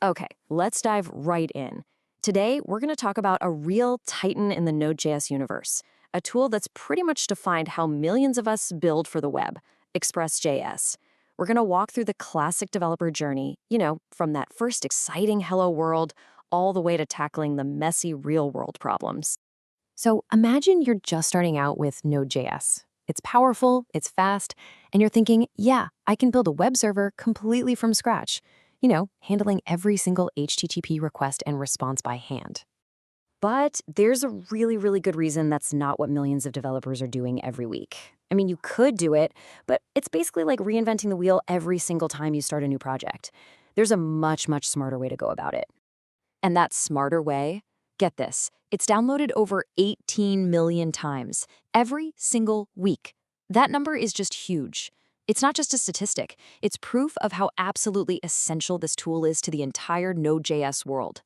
Okay, let's dive right in. Today, we're going to talk about a real titan in the Node.js universe, a tool that's pretty much defined how millions of us build for the web, Express.js. We're going to walk through the classic developer journey, from that first exciting hello world all the way to tackling the messy real-world problems. So imagine you're just starting out with Node.js. It's powerful, it's fast, and you're thinking, yeah, I can build a web server completely from scratch, handling every single HTTP request and response by hand. But there's a really, really good reason that's not what millions of developers are doing every week. I mean, you could do it, but it's basically like reinventing the wheel every single time you start a new project. There's a much, much smarter way to go about it. And that smarter way, get this, it's downloaded over 18 million times every single week. That number is just huge. It's not just a statistic, it's proof of how absolutely essential this tool is to the entire Node.js world.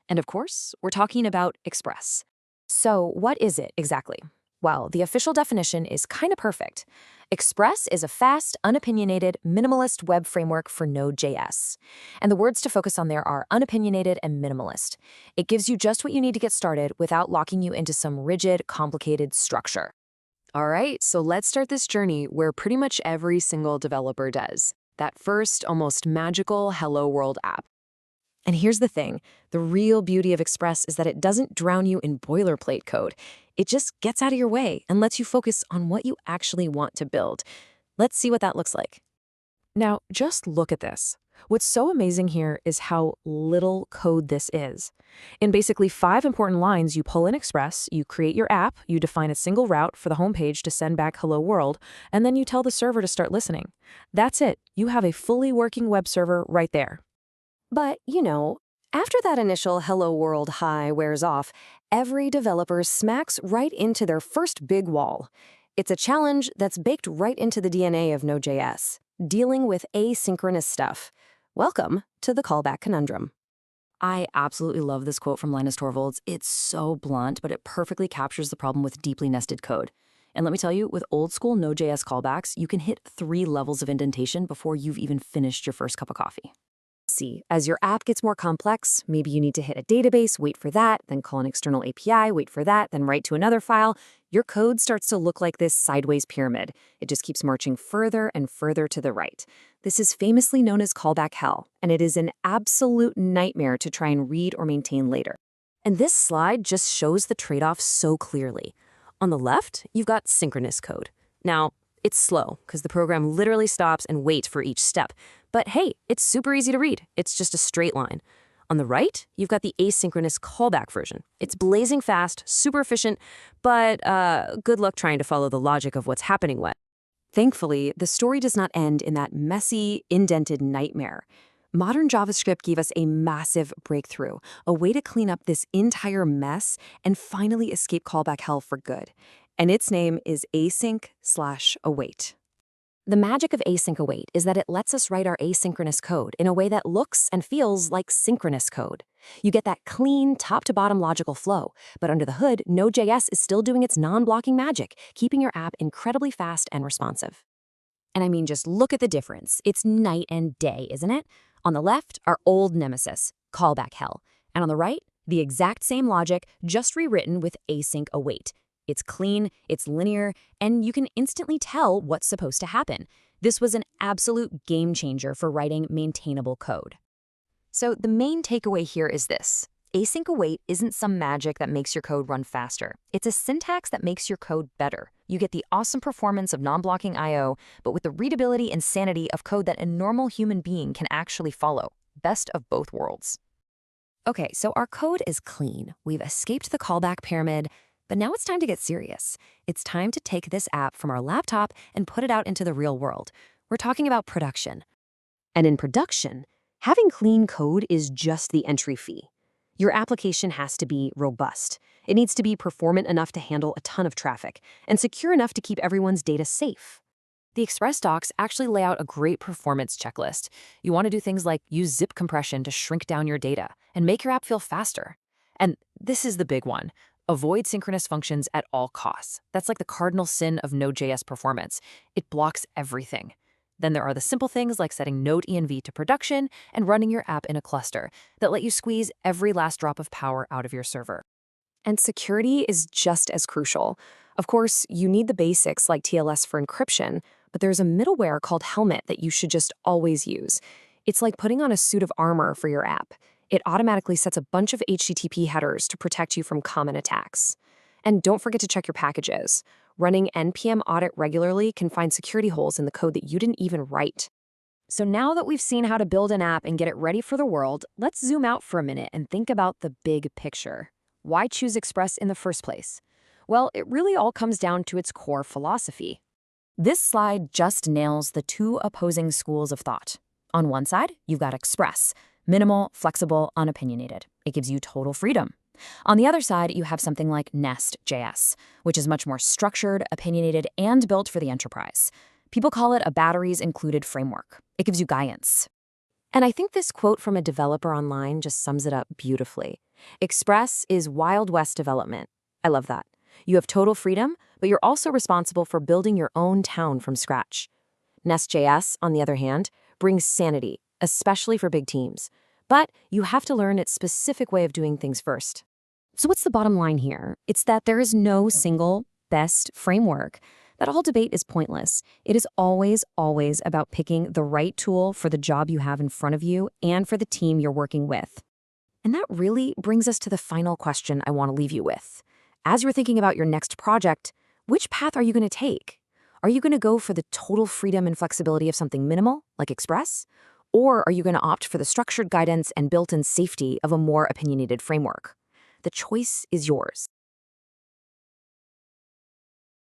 And of course, we're talking about Express. So what is it exactly? Well, the official definition is kind of perfect. Express is a fast, unopinionated, minimalist web framework for Node.js. And the words to focus on there are unopinionated and minimalist. It gives you just what you need to get started without locking you into some rigid, complicated structure. All right, so let's start this journey where pretty much every single developer does. That first, almost magical Hello World app. And here's the thing, the real beauty of Express is that it doesn't drown you in boilerplate code. It just gets out of your way and lets you focus on what you actually want to build. Let's see what that looks like. Now, just look at this. What's so amazing here is how little code this is. In basically 5 important lines, you pull in Express, you create your app, you define a single route for the homepage to send back Hello World, and then you tell the server to start listening. That's it. You have a fully working web server right there. But, after that initial Hello World high wears off, every developer smacks right into their first big wall. It's a challenge that's baked right into the DNA of Node.js, dealing with asynchronous stuff. Welcome to the callback conundrum. I absolutely love this quote from Linus Torvalds. It's so blunt, but it perfectly captures the problem with deeply nested code. And let me tell you, with old school Node.js callbacks, you can hit 3 levels of indentation before you've even finished your first cup of coffee. See, as your app gets more complex, maybe you need to hit a database, wait for that, then call an external API, wait for that, then write to another file. Your code starts to look like this sideways pyramid. It just keeps marching further and further to the right. This is famously known as callback hell, and it is an absolute nightmare to try and read or maintain later. And this slide just shows the trade-off so clearly. On the left, you've got synchronous code. Now, it's slow, because the program literally stops and waits for each step. But hey, it's super easy to read. It's just a straight line. On the right, you've got the asynchronous callback version. It's blazing fast, super efficient, but good luck trying to follow the logic of what's happening when. Thankfully, the story does not end in that messy, indented nightmare. Modern JavaScript gave us a massive breakthrough, a way to clean up this entire mess and finally escape callback hell for good. And its name is async/await. The magic of async await is that it lets us write our asynchronous code in a way that looks and feels like synchronous code. You get that clean, top-to-bottom logical flow, but under the hood, Node.js is still doing its non-blocking magic, keeping your app incredibly fast and responsive. And I mean, just look at the difference. It's night and day, isn't it? On the left, our old nemesis, callback hell. And on the right, the exact same logic, just rewritten with async await. It's clean, it's linear, and you can instantly tell what's supposed to happen. This was an absolute game changer for writing maintainable code. So the main takeaway here is this. Async await isn't some magic that makes your code run faster. It's a syntax that makes your code better. You get the awesome performance of non-blocking I/O, but with the readability and sanity of code that a normal human being can actually follow. Best of both worlds. Okay, so our code is clean. We've escaped the callback pyramid. But now it's time to get serious. It's time to take this app from our laptop and put it out into the real world. We're talking about production. And in production, having clean code is just the entry fee. Your application has to be robust. It needs to be performant enough to handle a ton of traffic and secure enough to keep everyone's data safe. The Express docs actually lay out a great performance checklist. You want to do things like use zip compression to shrink down your data and make your app feel faster. And this is the big one. Avoid synchronous functions at all costs. That's like the cardinal sin of Node.js performance. It blocks everything. Then there are the simple things like setting Node.env to production and running your app in a cluster that let you squeeze every last drop of power out of your server. And security is just as crucial. Of course, you need the basics like TLS for encryption, but there's a middleware called Helmet that you should just always use. It's like putting on a suit of armor for your app. It automatically sets a bunch of HTTP headers to protect you from common attacks. And don't forget to check your packages. Running npm audit regularly can find security holes in the code that you didn't even write. So now that we've seen how to build an app and get it ready for the world, let's zoom out for a minute and think about the big picture. Why choose Express in the first place? Well, it really all comes down to its core philosophy. This slide just nails the two opposing schools of thought. On one side, you've got Express, minimal, flexible, unopinionated. It gives you total freedom. On the other side, you have something like Nest.js, which is much more structured, opinionated, and built for the enterprise. People call it a batteries-included framework. It gives you guidance. And I think this quote from a developer online just sums it up beautifully. Express is Wild West development. I love that. You have total freedom, but you're also responsible for building your own town from scratch. Nest.js, on the other hand, brings sanity, especially for big teams. But you have to learn its specific way of doing things first. So what's the bottom line here? It's that there is no single best framework. That whole debate is pointless. It is always, always about picking the right tool for the job you have in front of you and for the team you're working with. And that really brings us to the final question I want to leave you with. As you're thinking about your next project, which path are you going to take? Are you going to go for the total freedom and flexibility of something minimal, like Express? Or are you going to opt for the structured guidance and built-in safety of a more opinionated framework? The choice is yours.